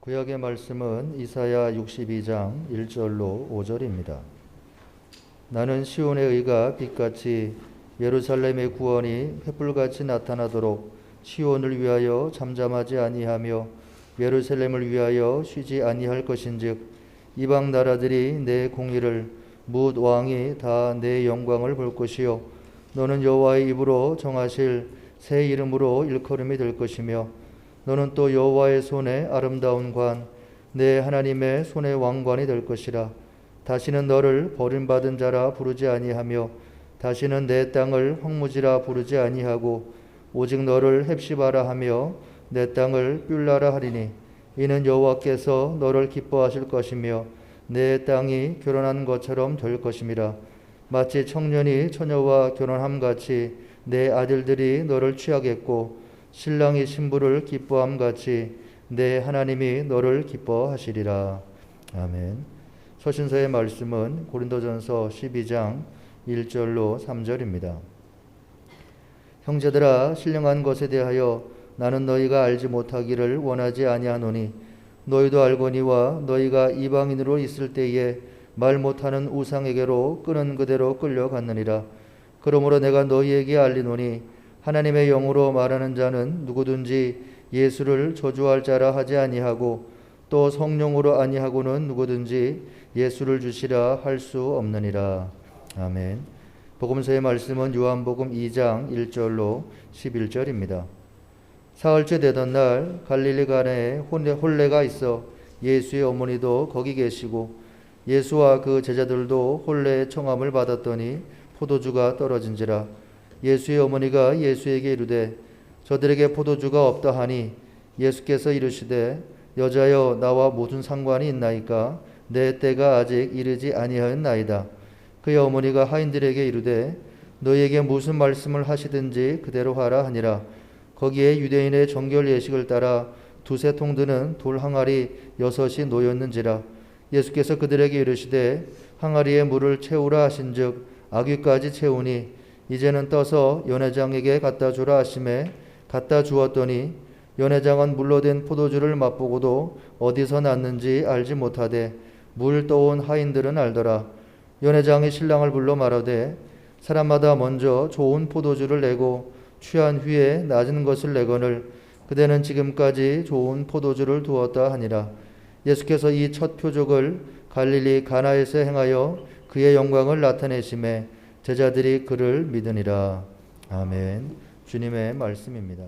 구약의 말씀은 이사야 62장 1절로 5절입니다. 나는 시온의 의가 빛같이 예루살렘의 구원이 횃불같이 나타나도록 시온을 위하여 잠잠하지 아니하며 예루살렘을 위하여 쉬지 아니할 것인즉 이방 나라들이 내 공의를 뭇 왕이 다 내 영광을 볼 것이요 너는 여호와의 입으로 정하실 새 이름으로 일컬음이 될 것이며 너는 또 여호와의 손에 아름다운 관 내 하나님의 손의 왕관이 될 것이라. 다시는 너를 버림받은 자라 부르지 아니하며 다시는 내 땅을 황무지라 부르지 아니하고 오직 너를 헵시바라 하며 내 땅을 뷸라라 하리니 이는 여호와께서 너를 기뻐하실 것이며 내 땅이 결혼한 것처럼 될 것임이라. 마치 청년이 처녀와 결혼함같이 내 아들들이 너를 취하겠고 신랑이 신부를 기뻐함같이 내 하나님이 너를 기뻐하시리라. 아멘. 서신서의 말씀은 고린도전서 12장 1절로 3절입니다. 형제들아, 신령한 것에 대하여 나는 너희가 알지 못하기를 원하지 아니하노니 너희도 알거니와 너희가 이방인으로 있을 때에 말 못하는 우상에게로 끄는 그대로 끌려갔느니라. 그러므로 내가 너희에게 알리노니 하나님의 영으로 말하는 자는 누구든지 예수를 저주할 자라 하지 아니하고 또 성령으로 아니하고는 누구든지 예수를 주시라 할 수 없느니라. 아멘. 복음서의 말씀은 요한복음 2장 1절로 11절입니다. 사흘째 되던 날 갈릴리 가나에 혼례가 있어 예수의 어머니도 거기 계시고 예수와 그 제자들도 혼례의 청함을 받았더니 포도주가 떨어진지라. 예수의 어머니가 예수에게 이르되 저들에게 포도주가 없다 하니 예수께서 이르시되 여자여 나와 무슨 상관이 있나이까 내 때가 아직 이르지 아니하였나이다. 그의 어머니가 하인들에게 이르되 너희에게 무슨 말씀을 하시든지 그대로 하라 하니라. 거기에 유대인의 정결 예식을 따라 두세 통 드는 돌 항아리 6이 놓였는지라. 예수께서 그들에게 이르시되 항아리에 물을 채우라 하신즉 아귀까지 채우니 이제는 떠서 연회장에게 갖다 주라 하시매 갖다 주었더니 연회장은 물로 된 포도주를 맛보고도 어디서 났는지 알지 못하되 물 떠온 하인들은 알더라. 연회장이 신랑을 불러 말하되 사람마다 먼저 좋은 포도주를 내고 취한 후에 낮은 것을 내거늘 그대는 지금까지 좋은 포도주를 두었다 하니라. 예수께서 이 첫 표적을 갈릴리 가나에서 행하여 그의 영광을 나타내심에 제자들이 그를 믿으니라. 아멘. 주님의 말씀입니다.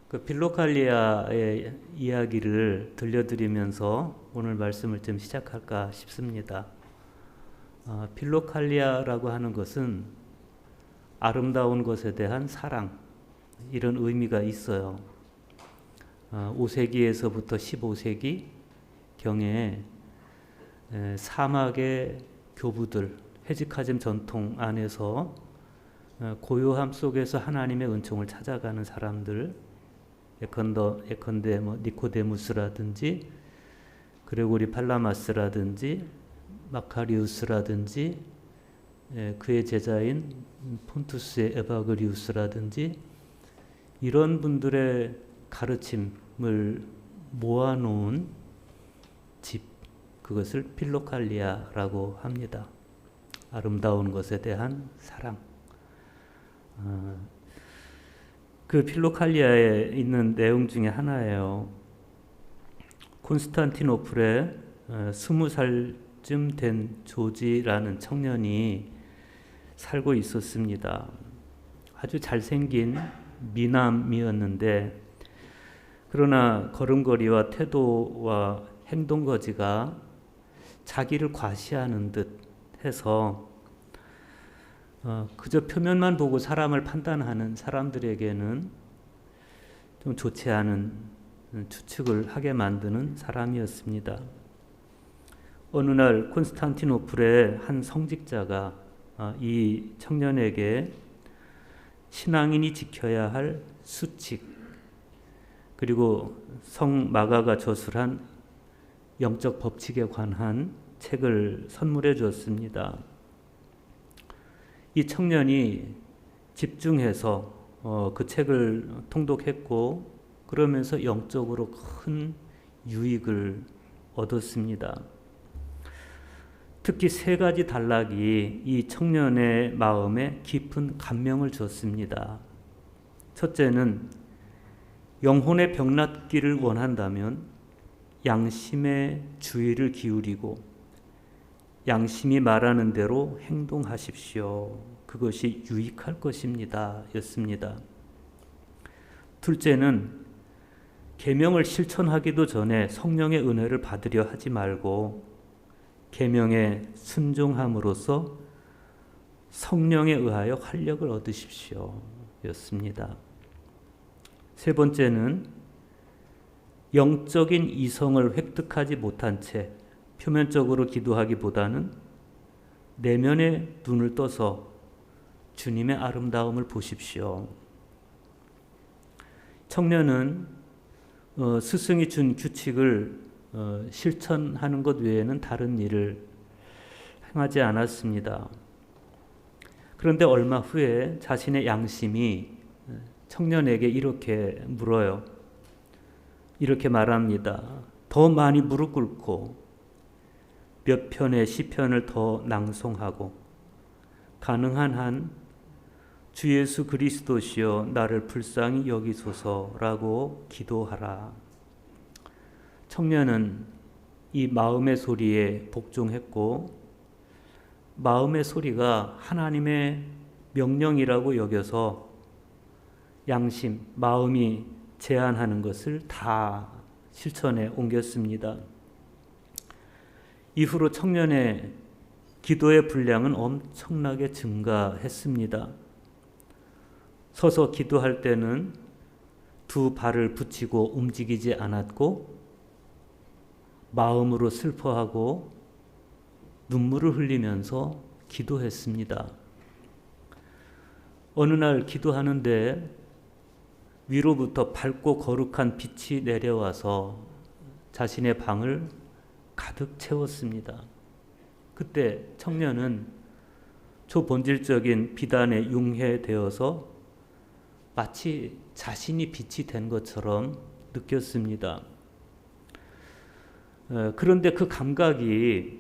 그 빌로갈리아의 이야기를 들려드리면서 오늘 말씀을 좀 시작할까 싶습니다. 빌로갈리아라고 하는 것은 아름다운 것에 대한 사랑, 이런 의미가 있어요. 5세기에서부터 15세기 경에 사막의 교부들, 헤지카즘 전통 안에서 고요함 속에서 하나님의 은총을 찾아가는 사람들, 예컨대 니코데무스라든지 그레고리 팔라마스라든지 마카리우스라든지 그의 제자인 폰투스의 에바그리우스라든지 이런 분들의 가르침을 모아놓은 집, 그것을 필로칼리아라고 합니다. 아름다운 것에 대한 사랑. 그 필로칼리아에 있는 내용 중에 하나예요. 콘스탄티노플에 20살쯤 된 조지라는 청년이 살고 있었습니다. 아주 잘생긴 미남이었는데 그러나 걸음걸이와 태도와 행동거지가 자기를 과시하는 듯 해서 그저 표면만 보고 사람을 판단하는 사람들에게는 좀 좋지 않은 추측을 하게 만드는 사람이었습니다. 어느 날 콘스탄티노플의 한 성직자가 이 청년에게 신앙인이 지켜야 할 수칙, 그리고 성 마가가 저술한 영적 법칙에 관한 책을 선물해 주었습니다. 이 청년이 집중해서 그 책을 통독했고 그러면서 영적으로 큰 유익을 얻었습니다. 특히 세 가지 단락이 이 청년의 마음에 깊은 감명을 줬습니다. 첫째는 영혼의 병낫기를 원한다면 양심에 주의를 기울이고 양심이 말하는 대로 행동하십시오. 그것이 유익할 것입니다. 였습니다. 둘째는 계명을 실천하기도 전에 성령의 은혜를 받으려 하지 말고 계명에 순종함으로써 성령에 의하여 활력을 얻으십시오. 였습니다. 세 번째는 영적인 이성을 획득하지 못한 채 표면적으로 기도하기보다는 내면의 눈을 떠서 주님의 아름다움을 보십시오. 청년은 스승이 준 규칙을 실천하는 것 외에는 다른 일을 행하지 않았습니다. 그런데 얼마 후에 자신의 양심이 청년에게 이렇게 물어요. 이렇게 말합니다. 더 많이 무릎 꿇고 몇 편의 시편을 더 낭송하고 가능한 한 주 예수 그리스도시여 나를 불쌍히 여기소서라고 기도하라. 청년은 이 마음의 소리에 복종했고 마음의 소리가 하나님의 명령이라고 여겨서 양심, 마음이 제안하는 것을 다 실천에 옮겼습니다. 이후로 청년의 기도의 분량은 엄청나게 증가했습니다. 서서 기도할 때는 두 발을 붙이고 움직이지 않았고 마음으로 슬퍼하고 눈물을 흘리면서 기도했습니다. 어느 날 기도하는데 위로부터 밝고 거룩한 빛이 내려와서 자신의 방을 가득 채웠습니다. 그때 청년은 초본질적인 비단에 융해되어서 마치 자신이 빛이 된 것처럼 느꼈습니다. 그런데 그 감격이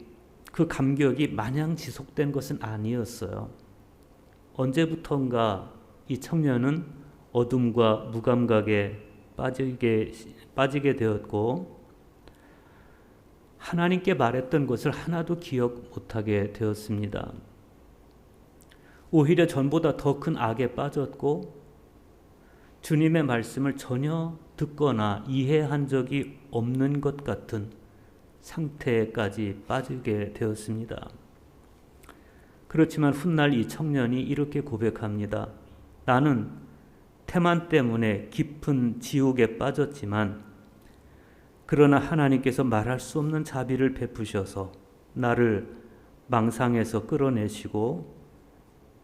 마냥 지속된 것은 아니었어요. 언제부턴가 이 청년은 어둠과 무감각에 빠지게 되었고 하나님께 말했던 것을 하나도 기억 못하게 되었습니다. 오히려 전보다 더 큰 악에 빠졌고 주님의 말씀을 전혀 듣거나 이해한 적이 없는 것 같은 상태까지 빠지게 되었습니다. 그렇지만 훗날 이 청년이 이렇게 고백합니다. 나는 태만 때문에 깊은 지옥에 빠졌지만 그러나 하나님께서 말할 수 없는 자비를 베푸셔서 나를 망상에서 끌어내시고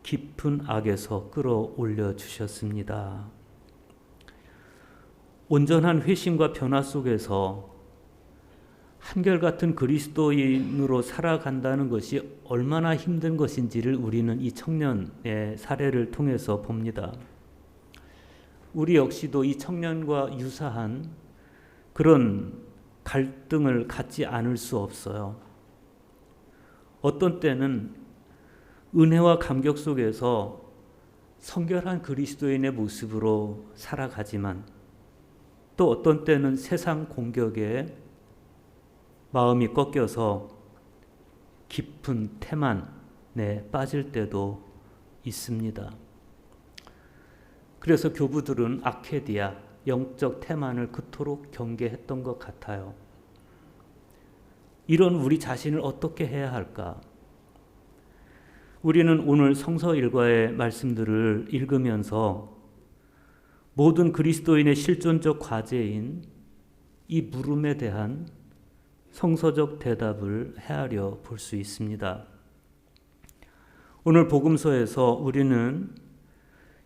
깊은 악에서 끌어올려 주셨습니다. 온전한 회심과 변화 속에서 한결같은 그리스도인으로 살아간다는 것이 얼마나 힘든 것인지를 우리는 이 청년의 사례를 통해서 봅니다. 우리 역시도 이 청년과 유사한 그런 갈등을 갖지 않을 수 없어요. 어떤 때는 은혜와 감격 속에서 성결한 그리스도인의 모습으로 살아가지만 또 어떤 때는 세상 공격에 마음이 꺾여서 깊은 태만에 빠질 때도 있습니다. 그래서 교부들은 아케디아, 영적 태만을 그토록 경계했던 것 같아요. 이런 우리 자신을 어떻게 해야 할까? 우리는 오늘 성서 일과의 말씀들을 읽으면서 모든 그리스도인의 실존적 과제인 이 물음에 대한 성서적 대답을 헤아려 볼 수 있습니다. 오늘 복음서에서 우리는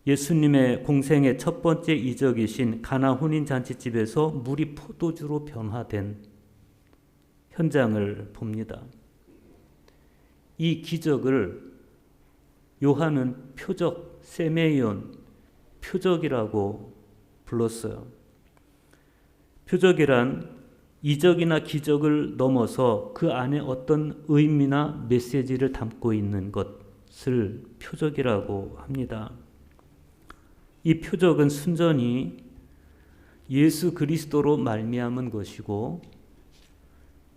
예수님의 공생의 첫 번째 이적이신 가나 혼인잔치집에서 물이 포도주로 변화된 현장을 봅니다. 이 기적을 요한은 표적, 세메이온, 표적이라고 불렀어요. 표적이란 이적이나 기적을 넘어서 그 안에 어떤 의미나 메시지를 담고 있는 것을 표적이라고 합니다. 이 표적은 순전히 예수 그리스도로 말미암은 것이고,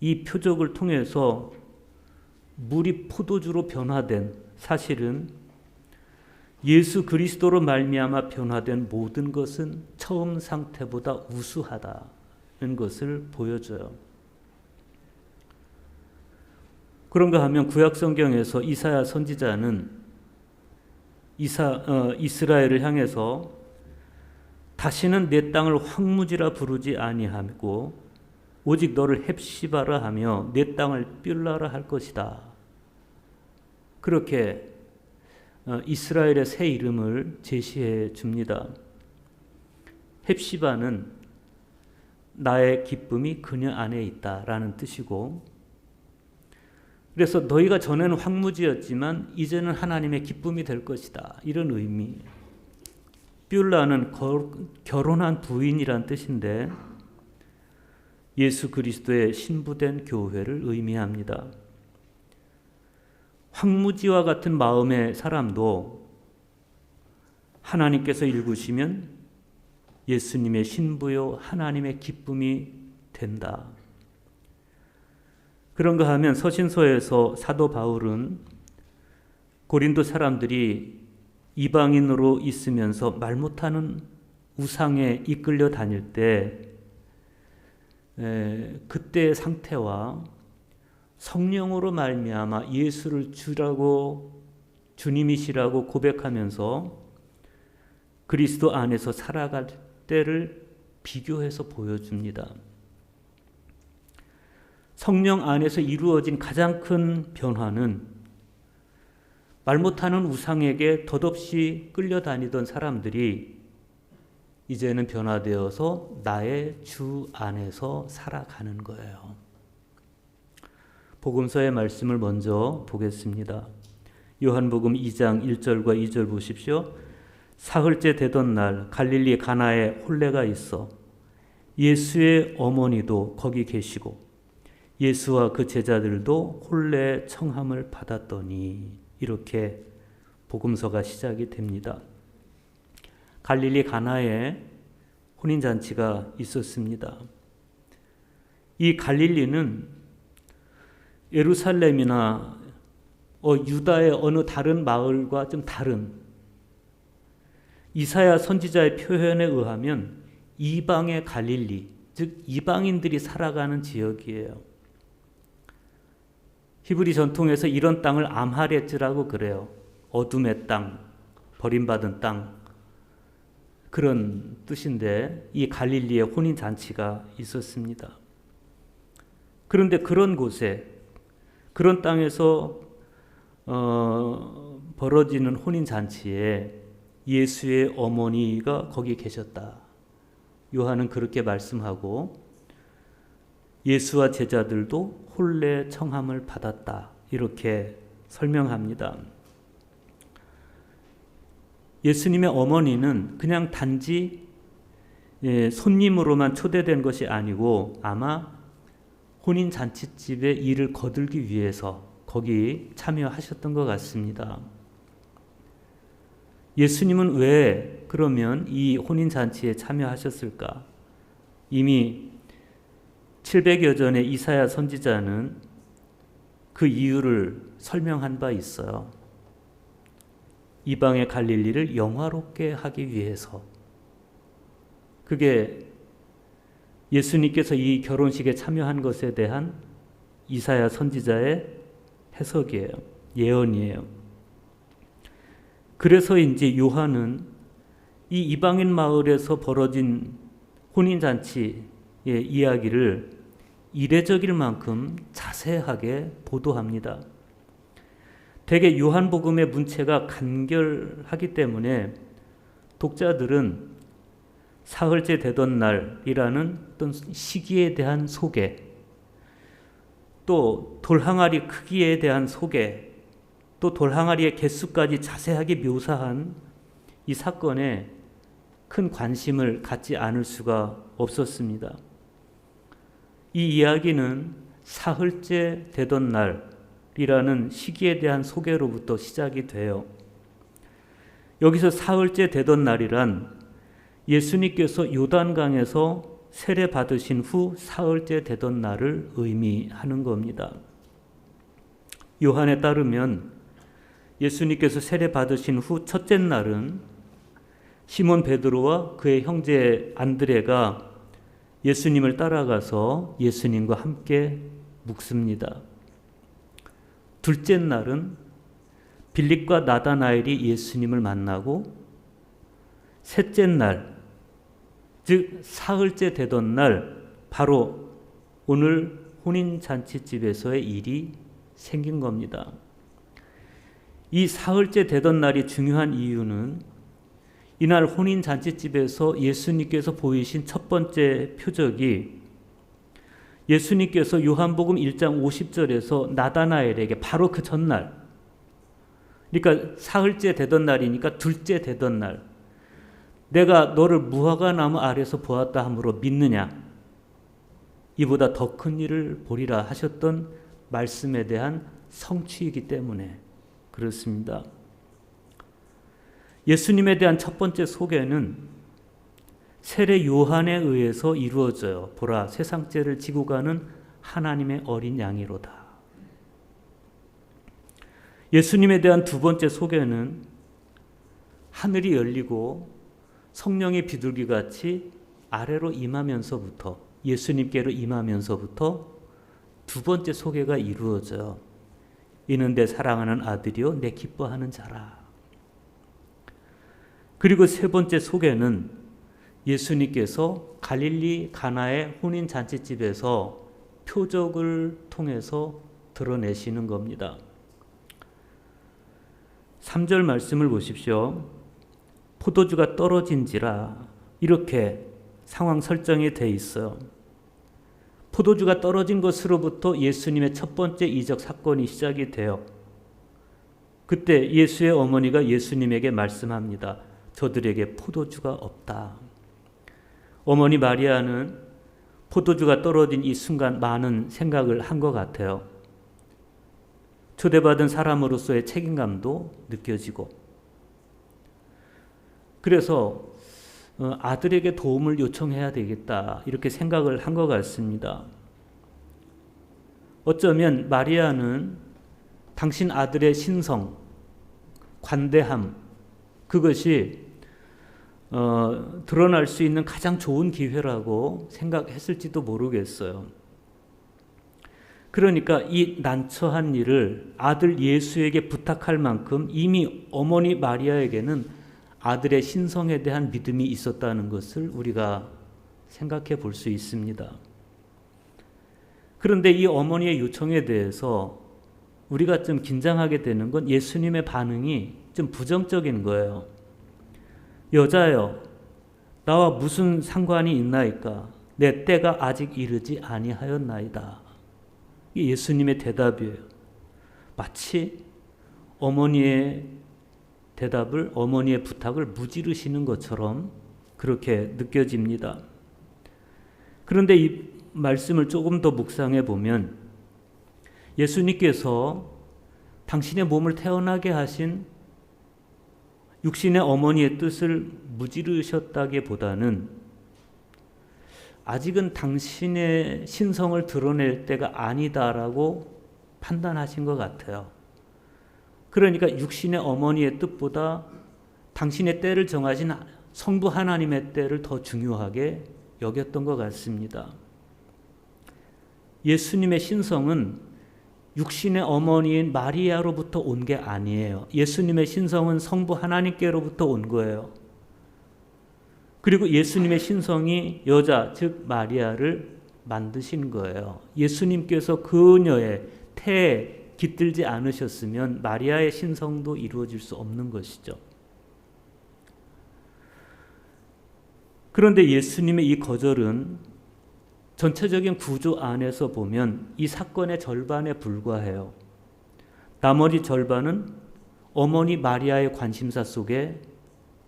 이 표적을 통해서 물이 포도주로 변화된, 사실은 예수 그리스도로 말미암아 변화된 모든 것은 처음 상태보다 우수하다는 것을 보여줘요. 그런가 하면 구약 성경에서 이사야 선지자는 이스라엘을 향해서 다시는 내 땅을 황무지라 부르지 아니하고 오직 너를 헵시바라 하며 내 땅을 뷸라라 할 것이다. 그렇게 이스라엘의 새 이름을 제시해 줍니다. 헵시바는 나의 기쁨이 그녀 안에 있다라는 뜻이고, 그래서 너희가 전에는 황무지였지만 이제는 하나님의 기쁨이 될 것이다, 이런 의미. 뷸라는 결혼한 부인이란 뜻인데 예수 그리스도의 신부된 교회를 의미합니다. 황무지와 같은 마음의 사람도 하나님께서 일구시면 예수님의 신부요 하나님의 기쁨이 된다. 그런가 하면 서신서에서 사도 바울은 고린도 사람들이 이방인으로 있으면서 말 못하는 우상에 이끌려 다닐 때 그때의 상태와 성령으로 말미암아 예수를 주라고 주님이시라고 고백하면서 그리스도 안에서 살아갈 때를 비교해서 보여줍니다. 성령 안에서 이루어진 가장 큰 변화는 말 못하는 우상에게 덧없이 끌려다니던 사람들이 이제는 변화되어서 나의 주 안에서 살아가는 거예요. 복음서의 말씀을 먼저 보겠습니다. 요한복음 2장 1절과 2절 보십시오. 사흘째 되던 날 갈릴리 가나에 혼례가 있어 예수의 어머니도 거기 계시고 예수와 그 제자들도 혼례 청함을 받았더니, 이렇게 복음서가 시작이 됩니다. 갈릴리 가나에 혼인잔치가 있었습니다. 이 갈릴리는 예루살렘이나 유다의 어느 다른 마을과 좀 다른, 이사야 선지자의 표현에 의하면 이방의 갈릴리, 즉 이방인들이 살아가는 지역이에요. 히브리 전통에서 이런 땅을 암하레츠라고 그래요. 어둠의 땅, 버림받은 땅, 그런 뜻인데 이 갈릴리에 혼인잔치가 있었습니다. 그런데 그런 곳에, 그런 땅에서 벌어지는 혼인잔치에 예수의 어머니가 거기 계셨다. 요한은 그렇게 말씀하고 예수와 제자들도 혼례 청함을 받았다, 이렇게 설명합니다. 예수님의 어머니는 그냥 단지 손님으로만 초대된 것이 아니고 아마 혼인잔치집의 일을 거들기 위해서 거기 참여하셨던 것 같습니다. 예수님은 왜 그러면 이 혼인잔치에 참여하셨을까? 이미 700여 전의 이사야 선지자는 그 이유를 설명한 바 있어요. 이방의 갈릴리를 영화롭게 하기 위해서. 그게 예수님께서 이 결혼식에 참여한 것에 대한 이사야 선지자의 해석이에요. 예언이에요. 그래서인지 요한은 이 이방인 마을에서 벌어진 혼인잔치의 이야기를 이례적일 만큼 자세하게 보도합니다. 대개 요한복음의 문체가 간결하기 때문에 독자들은 사흘째 되던 날이라는 어떤 시기에 대한 소개, 또 돌항아리 크기에 대한 소개, 또 돌항아리의 개수까지 자세하게 묘사한 이 사건에 큰 관심을 갖지 않을 수가 없었습니다. 이 이야기는 사흘째 되던 날이라는 시기에 대한 소개로부터 시작이 돼요. 여기서 사흘째 되던 날이란 예수님께서 요단강에서 세례 받으신 후 사흘째 되던 날을 의미하는 겁니다. 요한에 따르면 예수님께서 세례 받으신 후 첫째 날은 시몬 베드로와 그의 형제 안드레가 예수님을 따라가서 예수님과 함께 묵습니다. 둘째 날은 빌립과 나다나엘이 예수님을 만나고, 셋째 날, 즉 사흘째 되던 날, 바로 오늘 혼인잔치집에서의 일이 생긴 겁니다. 이 사흘째 되던 날이 중요한 이유는 이날 혼인잔치집에서 예수님께서 보이신 첫 번째 표적이 예수님께서 요한복음 1장 50절에서 나다나엘에게 바로 그 전날, 그러니까 사흘째 되던 날이니까 둘째 되던 날, 내가 너를 무화과 나무 아래서 보았다 하므로 믿느냐? 이보다 더 큰 일을 보리라 하셨던 말씀에 대한 성취이기 때문에 그렇습니다. 예수님에 대한 첫 번째 소개는 세례 요한에 의해서 이루어져요. 보라, 세상 죄를 지고 가는 하나님의 어린 양이로다. 예수님에 대한 두 번째 소개는 하늘이 열리고 성령의 비둘기같이 아래로 임하면서부터, 예수님께로 임하면서부터 두 번째 소개가 이루어져요. 이는 내 사랑하는 아들이요 내 기뻐하는 자라. 그리고 세 번째 소개는 예수님께서 갈릴리 가나의 혼인잔치집에서 표적을 통해서 드러내시는 겁니다. 3절 말씀을 보십시오. 포도주가 떨어진지라, 이렇게 상황 설정이 돼 있어요. 포도주가 떨어진 것으로부터 예수님의 첫 번째 이적 사건이 시작이 돼요. 그때 예수의 어머니가 예수님에게 말씀합니다. 저들에게 포도주가 없다. 어머니 마리아는 포도주가 떨어진 이 순간 많은 생각을 한 것 같아요. 초대받은 사람으로서의 책임감도 느껴지고, 그래서 아들에게 도움을 요청해야 되겠다 이렇게 생각을 한 것 같습니다. 어쩌면 마리아는 당신 아들의 신성, 관대함, 그것이 드러날 수 있는 가장 좋은 기회라고 생각했을지도 모르겠어요. 그러니까 이 난처한 일을 아들 예수에게 부탁할 만큼 이미 어머니 마리아에게는 아들의 신성에 대한 믿음이 있었다는 것을 우리가 생각해 볼 수 있습니다. 그런데 이 어머니의 요청에 대해서 우리가 좀 긴장하게 되는 건 예수님의 반응이 좀 부정적인 거예요. 여자여, 나와 무슨 상관이 있나이까? 내 때가 아직 이르지 아니하였나이다. 이게 예수님의 대답이에요. 마치 어머니의 대답을, 어머니의 부탁을 무지르시는 것처럼 그렇게 느껴집니다. 그런데 이 말씀을 조금 더 묵상해 보면 예수님께서 당신의 몸을 태어나게 하신 육신의 어머니의 뜻을 무지르셨다기보다는 아직은 당신의 신성을 드러낼 때가 아니다라고 판단하신 것 같아요. 그러니까 육신의 어머니의 뜻보다 당신의 때를 정하신 성부 하나님의 때를 더 중요하게 여겼던 것 같습니다. 예수님의 신성은 육신의 어머니인 마리아로부터 온 게 아니에요. 예수님의 신성은 성부 하나님께로부터 온 거예요. 그리고 예수님의 신성이 여자, 즉 마리아를 만드신 거예요. 예수님께서 그녀의 태에 깃들지 않으셨으면 마리아의 신성도 이루어질 수 없는 것이죠. 그런데 예수님의 이 거절은 전체적인 구조 안에서 보면 이 사건의 절반에 불과해요. 나머지 절반은 어머니 마리아의 관심사 속에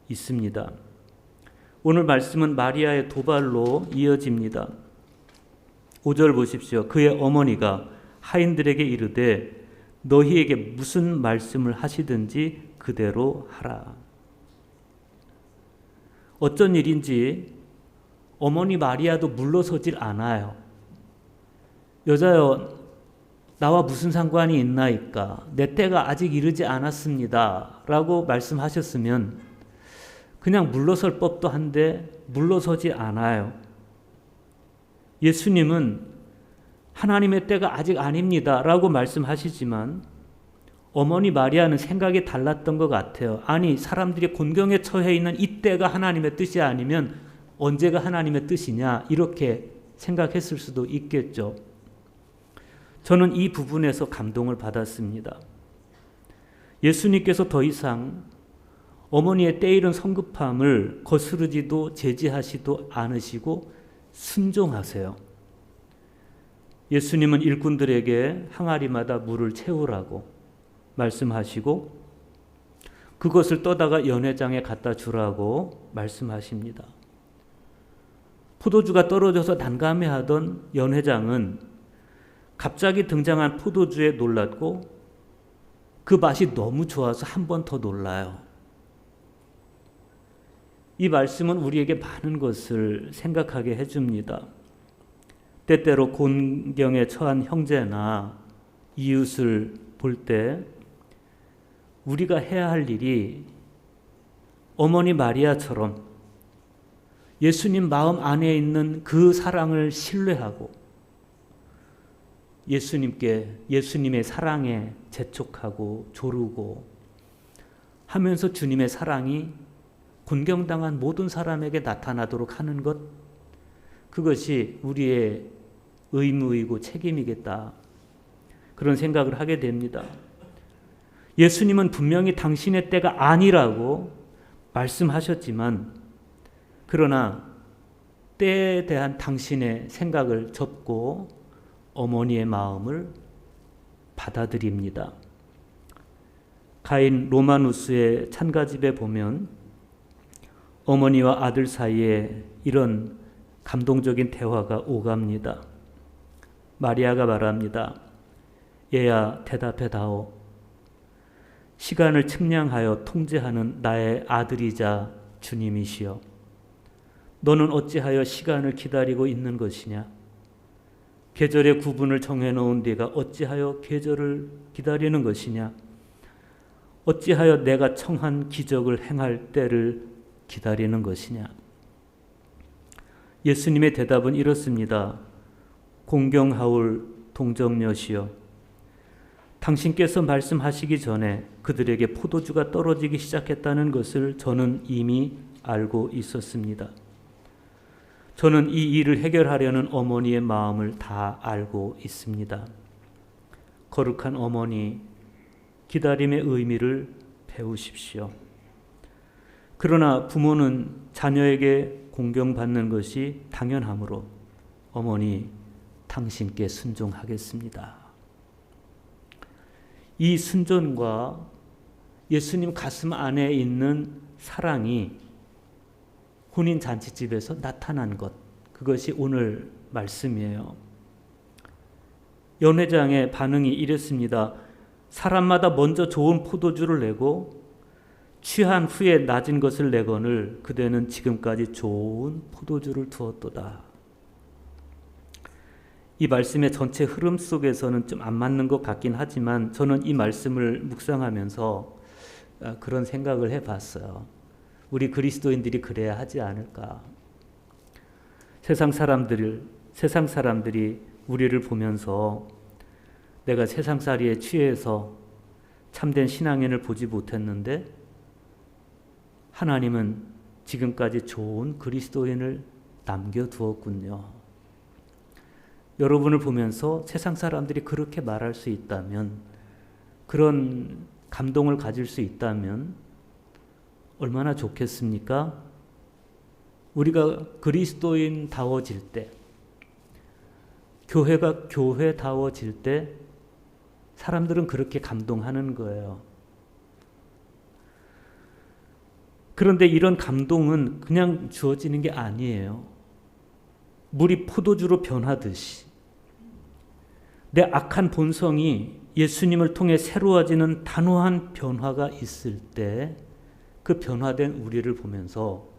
있습니다. 오늘 말씀은 마리아의 도발로 이어집니다. 5절 보십시오. 그의 어머니가 하인들에게 이르되 너희에게 무슨 말씀을 하시든지 그대로 하라. 어쩐 일인지 어머니 마리아도 물러서질 않아요. 여자여, 나와 무슨 상관이 있나이까? 내 때가 아직 이르지 않았습니다. 라고 말씀하셨으면 그냥 물러설 법도 한데 물러서지 않아요. 예수님은 하나님의 때가 아직 아닙니다. 라고 말씀하시지만 어머니 마리아는 생각이 달랐던 것 같아요. 아니, 사람들이 곤경에 처해 있는 이 때가 하나님의 뜻이 아니면 언제가 하나님의 뜻이냐, 이렇게 생각했을 수도 있겠죠. 저는 이 부분에서 감동을 받았습니다. 예수님께서 더 이상 어머니의 때이른 성급함을 거스르지도 제지하지도 않으시고 순종하세요. 예수님은 일꾼들에게 항아리마다 물을 채우라고 말씀하시고 그것을 떠다가 연회장에 갖다 주라고 말씀하십니다. 포도주가 떨어져서 난감해하던 연회장은 갑자기 등장한 포도주에 놀랐고 그 맛이 너무 좋아서 한 번 더 놀라요. 이 말씀은 우리에게 많은 것을 생각하게 해줍니다. 때때로 곤경에 처한 형제나 이웃을 볼 때 우리가 해야 할 일이 어머니 마리아처럼 예수님 마음 안에 있는 그 사랑을 신뢰하고 예수님의 사랑에 재촉하고 조르고 하면서 주님의 사랑이 곤경당한 모든 사람에게 나타나도록 하는 것, 그것이 우리의 의무이고 책임이겠다. 그런 생각을 하게 됩니다. 예수님은 분명히 당신의 때가 아니라고 말씀하셨지만 그러나 때에 대한 당신의 생각을 접고 어머니의 마음을 받아들입니다. 가인 로마누스의 찬가집에 보면 어머니와 아들 사이에 이런 감동적인 대화가 오갑니다. 마리아가 말합니다. 얘야, 대답해다오. 시간을 측량하여 통제하는 나의 아들이자 주님이시여. 너는 어찌하여 시간을 기다리고 있는 것이냐? 계절의 구분을 정해놓은 네가 어찌하여 계절을 기다리는 것이냐? 어찌하여 내가 청한 기적을 행할 때를 기다리는 것이냐? 예수님의 대답은 이렇습니다. 공경하올 동정녀시여, 당신께서 말씀하시기 전에 그들에게 포도주가 떨어지기 시작했다는 것을 저는 이미 알고 있었습니다. 저는 이 일을 해결하려는 어머니의 마음을 다 알고 있습니다. 거룩한 어머니, 기다림의 의미를 배우십시오. 그러나 부모는 자녀에게 공경받는 것이 당연하므로 어머니, 당신께 순종하겠습니다. 이 순종과 예수님 가슴 안에 있는 사랑이 혼인 잔치집에서 나타난 것, 그것이 오늘 말씀이에요. 연회장의 반응이 이랬습니다. 사람마다 먼저 좋은 포도주를 내고 취한 후에 낮은 것을 내거늘 그대는 지금까지 좋은 포도주를 두었도다. 이 말씀의 전체 흐름 속에서는 좀 안 맞는 것 같긴 하지만 저는 이 말씀을 묵상하면서 그런 생각을 해봤어요. 우리 그리스도인들이 그래야 하지 않을까. 세상 사람들이 우리를 보면서 내가 세상살이에 취해서 참된 신앙인을 보지 못했는데 하나님은 지금까지 좋은 그리스도인을 남겨두었군요. 여러분을 보면서 세상 사람들이 그렇게 말할 수 있다면, 그런 감동을 가질 수 있다면 얼마나 좋겠습니까? 우리가 그리스도인다워질 때, 교회가 교회다워질 때 사람들은 그렇게 감동하는 거예요. 그런데 이런 감동은 그냥 주어지는 게 아니에요. 물이 포도주로 변하듯이 내 악한 본성이 예수님을 통해 새로워지는 단호한 변화가 있을 때 그 변화된 우리를 보면서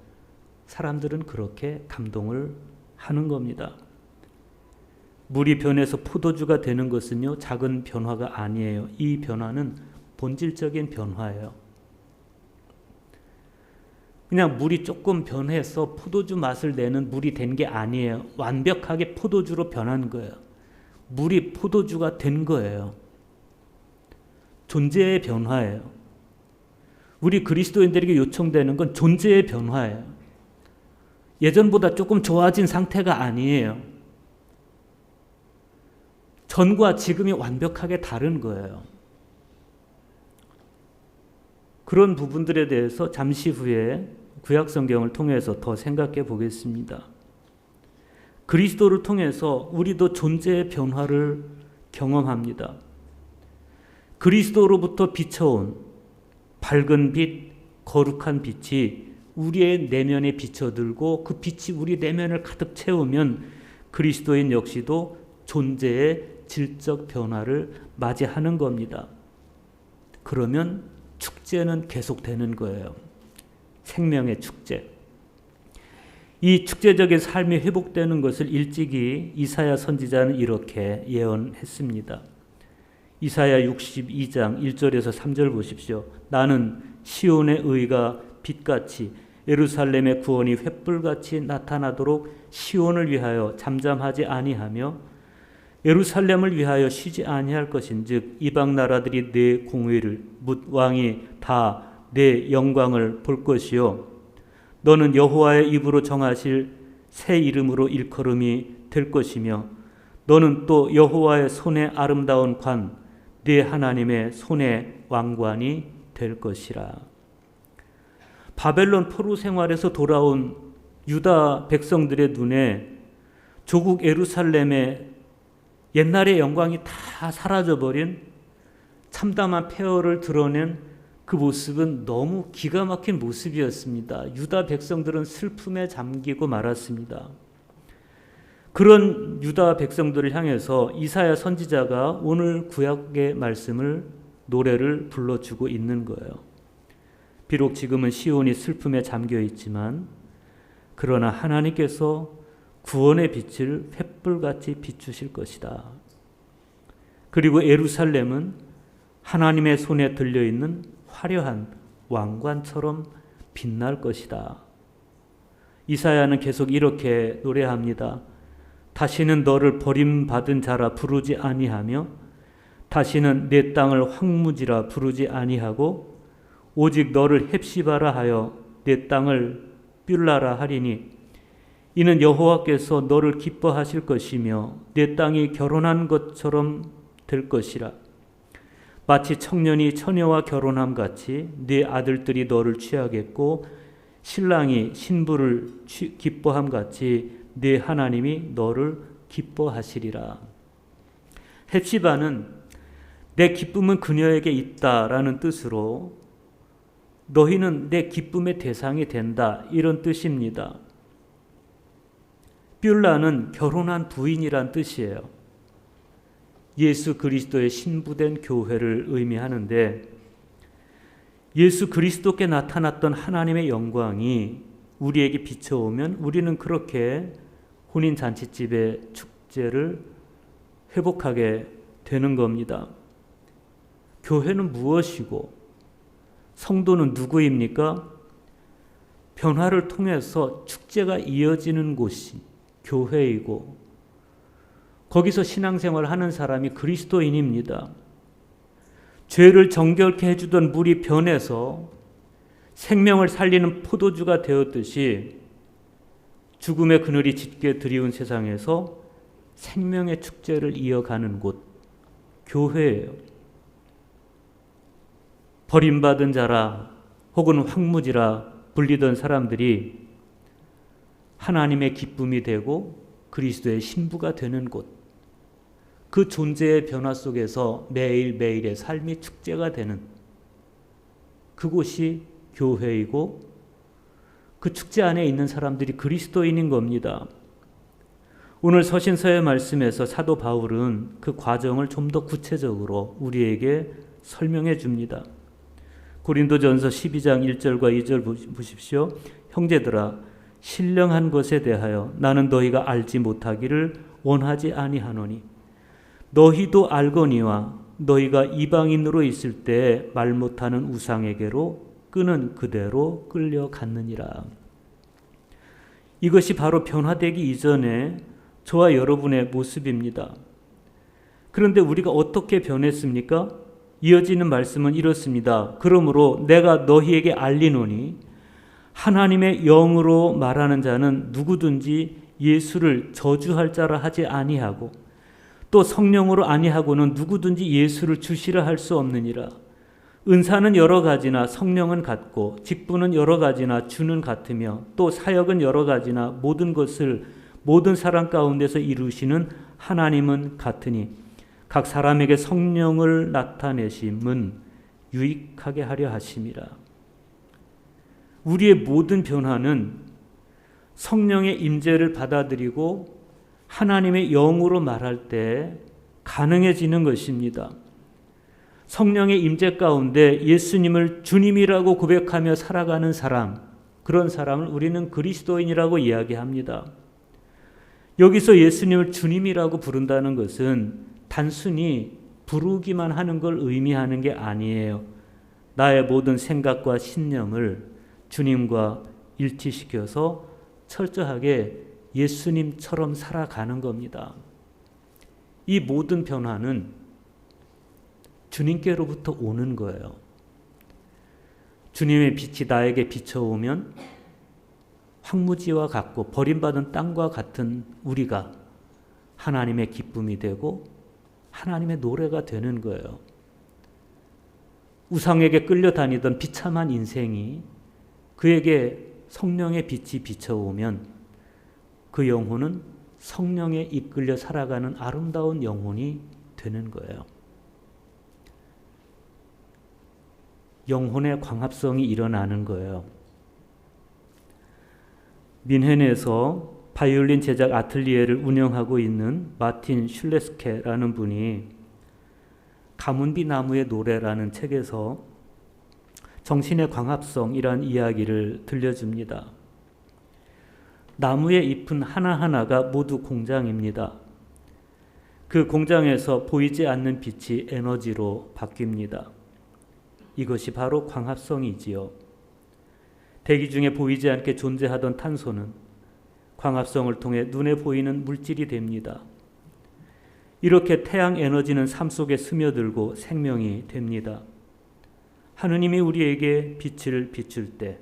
사람들은 그렇게 감동을 하는 겁니다. 물이 변해서 포도주가 되는 것은요, 작은 변화가 아니에요. 이 변화는 본질적인 변화예요. 그냥 물이 조금 변해서 포도주 맛을 내는 물이 된 게 아니에요. 완벽하게 포도주로 변한 거예요. 물이 포도주가 된 거예요. 존재의 변화예요. 우리 그리스도인들에게 요청되는 건 존재의 변화예요. 예전보다 조금 좋아진 상태가 아니에요. 전과 지금이 완벽하게 다른 거예요. 그런 부분들에 대해서 잠시 후에 구약 성경을 통해서 더 생각해 보겠습니다. 그리스도를 통해서 우리도 존재의 변화를 경험합니다. 그리스도로부터 비춰온 밝은 빛, 거룩한 빛이 우리의 내면에 비춰들고 그 빛이 우리 내면을 가득 채우면 그리스도인 역시도 존재의 질적 변화를 맞이하는 겁니다. 그러면 축제는 계속되는 거예요. 생명의 축제. 이 축제적인 삶이 회복되는 것을 일찍이 이사야 선지자는 이렇게 예언했습니다. 이사야 62장 1절에서 3절 보십시오. 나는 시온의 의가 빛같이 예루살렘의 구원이 횃불같이 나타나도록 시온을 위하여 잠잠하지 아니하며 예루살렘을 위하여 쉬지 아니할 것인즉 이방 나라들이 내 공의를 뭇 왕이 다 내 영광을 볼 것이요 너는 여호와의 입으로 정하실 새 이름으로 일컬음이 될 것이며 너는 또 여호와의 손의 아름다운 관 네 하나님의 손의 왕관이 될 것이라. 바벨론 포로 생활에서 돌아온 유다 백성들의 눈에 조국 예루살렘의 옛날의 영광이 다 사라져버린 참담한 폐허를 드러낸 그 모습은 너무 기가 막힌 모습이었습니다. 유다 백성들은 슬픔에 잠기고 말았습니다. 그런 유다 백성들을 향해서 이사야 선지자가 오늘 구약의 말씀을 노래를 불러주고 있는 거예요. 비록 지금은 시온이 슬픔에 잠겨 있지만 그러나 하나님께서 구원의 빛을 횃불같이 비추실 것이다. 그리고 예루살렘은 하나님의 손에 들려있는 화려한 왕관처럼 빛날 것이다. 이사야는 계속 이렇게 노래합니다. 다시는 너를 버림받은 자라 부르지 아니하며 다시는 내 땅을 황무지라 부르지 아니하고 오직 너를 헵시바라 하여 내 땅을 뷸라라 하리니 이는 여호와께서 너를 기뻐하실 것이며 내 땅이 결혼한 것처럼 될 것이라. 마치 청년이 처녀와 결혼함 같이 네 아들들이 너를 취하겠고 신랑이 신부를 기뻐함 같이 네 하나님이 너를 기뻐하시리라. 헵시바는 내 기쁨은 그녀에게 있다라는 뜻으로 너희는 내 기쁨의 대상이 된다 이런 뜻입니다. 뷸라는 결혼한 부인이란 뜻이에요. 예수 그리스도의 신부된 교회를 의미하는데 예수 그리스도께 나타났던 하나님의 영광이 우리에게 비춰오면 우리는 그렇게 혼인잔치집의 축제를 회복하게 되는 겁니다. 교회는 무엇이고 성도는 누구입니까? 변화를 통해서 축제가 이어지는 곳이 교회이고 거기서 신앙생활을 하는 사람이 그리스도인입니다. 죄를 정결케 해주던 물이 변해서 생명을 살리는 포도주가 되었듯이 죽음의 그늘이 짙게 드리운 세상에서 생명의 축제를 이어가는 곳, 교회예요. 버림받은 자라 혹은 황무지라 불리던 사람들이 하나님의 기쁨이 되고 그리스도의 신부가 되는 곳, 그 존재의 변화 속에서 매일매일의 삶이 축제가 되는 그곳이 교회이고 그 축제 안에 있는 사람들이 그리스도인인 겁니다. 오늘 서신서의 말씀에서 사도 바울은 그 과정을 좀 더 구체적으로 우리에게 설명해 줍니다. 고린도전서 12장 1절과 2절 보십시오. 형제들아, 신령한 것에 대하여 나는 너희가 알지 못하기를 원하지 아니하노니 너희도 알거니와 너희가 이방인으로 있을 때 말 못하는 우상에게로 끄는 그대로 끌려갔느니라. 이것이 바로 변화되기 이전에 저와 여러분의 모습입니다. 그런데 우리가 어떻게 변했습니까? 이어지는 말씀은 이렇습니다. 그러므로 내가 너희에게 알리노니 하나님의 영으로 말하는 자는 누구든지 예수를 저주할 자라 하지 아니하고 또 성령으로 아니하고는 누구든지 예수를 주시라 할 수 없느니라. 은사는 여러 가지나 성령은 같고 직분은 여러 가지나 주는 같으며 또 사역은 여러 가지나 모든 것을 모든 사람 가운데서 이루시는 하나님은 같으니 각 사람에게 성령을 나타내심은 유익하게 하려 하심이라. 우리의 모든 변화는 성령의 임재를 받아들이고 하나님의 영으로 말할 때 가능해지는 것입니다. 성령의 임재 가운데 예수님을 주님이라고 고백하며 살아가는 사람, 그런 사람을 우리는 그리스도인이라고 이야기합니다. 여기서 예수님을 주님이라고 부른다는 것은 단순히 부르기만 하는 걸 의미하는 게 아니에요. 나의 모든 생각과 신념을 주님과 일치시켜서 철저하게 예수님처럼 살아가는 겁니다. 이 모든 변화는 주님께로부터 오는 거예요. 주님의 빛이 나에게 비춰오면 황무지와 같고 버림받은 땅과 같은 우리가 하나님의 기쁨이 되고 하나님의 노래가 되는 거예요. 우상에게 끌려다니던 비참한 인생이 그에게 성령의 빛이 비춰오면 그 영혼은 성령에 이끌려 살아가는 아름다운 영혼이 되는 거예요. 영혼의 광합성이 일어나는 거예요. 민헨에서 바이올린 제작 아틀리에를 운영하고 있는 마틴 슐레스케라는 분이 가문비 나무의 노래라는 책에서 정신의 광합성이란 이야기를 들려줍니다. 나무의 잎은 하나하나가 모두 공장입니다. 그 공장에서 보이지 않는 빛이 에너지로 바뀝니다. 이것이 바로 광합성이지요. 대기 중에 보이지 않게 존재하던 탄소는 광합성을 통해 눈에 보이는 물질이 됩니다. 이렇게 태양 에너지는 삶 속에 스며들고 생명이 됩니다. 하느님이 우리에게 빛을 비출 때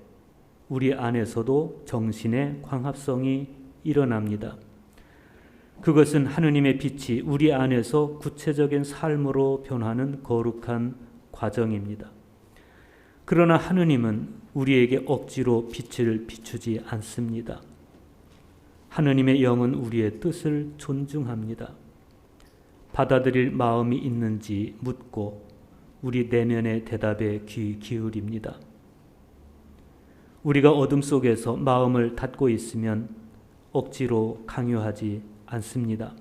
우리 안에서도 정신의 광합성이 일어납니다. 그것은 하느님의 빛이 우리 안에서 구체적인 삶으로 변하는 거룩한 과정입니다. 그러나 하느님은 우리에게 억지로 빛을 비추지 않습니다. 하느님의 영은 우리의 뜻을 존중합니다. 받아들일 마음이 있는지 묻고 우리 내면의 대답에 귀 기울입니다. 우리가 어둠 속에서 마음을 닫고 있으면 억지로 강요하지 않습니다.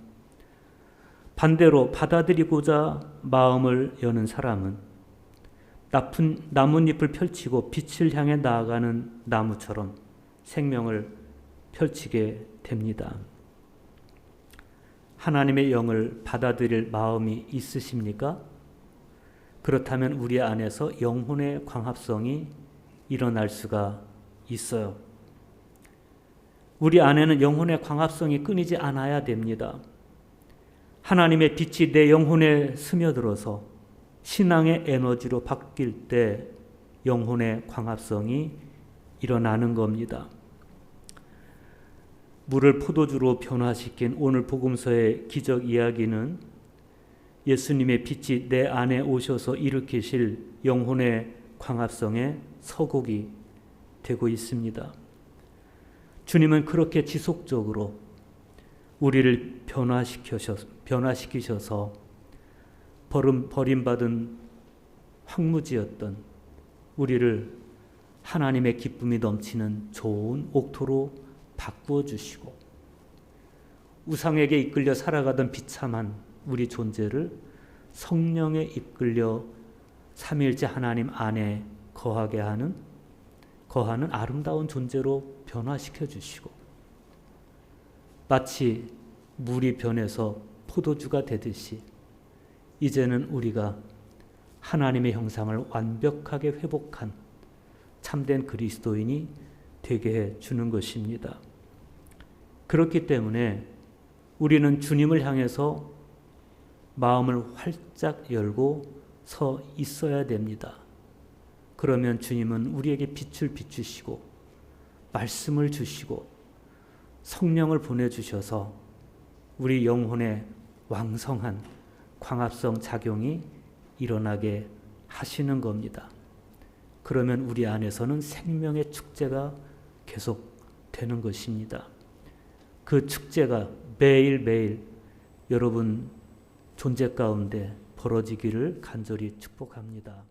반대로 받아들이고자 마음을 여는 사람은 나뭇잎을 펼치고 빛을 향해 나아가는 나무처럼 생명을 펼치게 됩니다. 하나님의 영을 받아들일 마음이 있으십니까? 그렇다면 우리 안에서 영혼의 광합성이 일어날 수가 있어요. 우리 안에는 영혼의 광합성이 끊이지 않아야 됩니다. 하나님의 빛이 내 영혼에 스며들어서 신앙의 에너지로 바뀔 때 영혼의 광합성이 일어나는 겁니다. 물을 포도주로 변화시킨 오늘 복음서의 기적 이야기는 예수님의 빛이 내 안에 오셔서 일으키실 영혼의 광합성의 서곡이 되고 있습니다. 주님은 그렇게 지속적으로 우리를 변화시키셔서 버림받은 황무지였던 우리를 하나님의 기쁨이 넘치는 좋은 옥토로 바꾸어 주시고 우상에게 이끌려 살아가던 비참한 우리 존재를 성령에 이끌려 삼위일체 하나님 안에 거하는 아름다운 존재로 변화시켜 주시고, 마치 물이 변해서 포도주가 되듯이 이제는 우리가 하나님의 형상을 완벽하게 회복한 참된 그리스도인이 되게 해 주는 것입니다. 그렇기 때문에 우리는 주님을 향해서 마음을 활짝 열고 서 있어야 됩니다. 그러면 주님은 우리에게 빛을 비추시고 말씀을 주시고 성령을 보내주셔서 우리 영혼의 왕성한 광합성 작용이 일어나게 하시는 겁니다. 그러면 우리 안에서는 생명의 축제가 계속 되는 것입니다. 그 축제가 매일매일 여러분 존재 가운데 벌어지기를 간절히 축복합니다.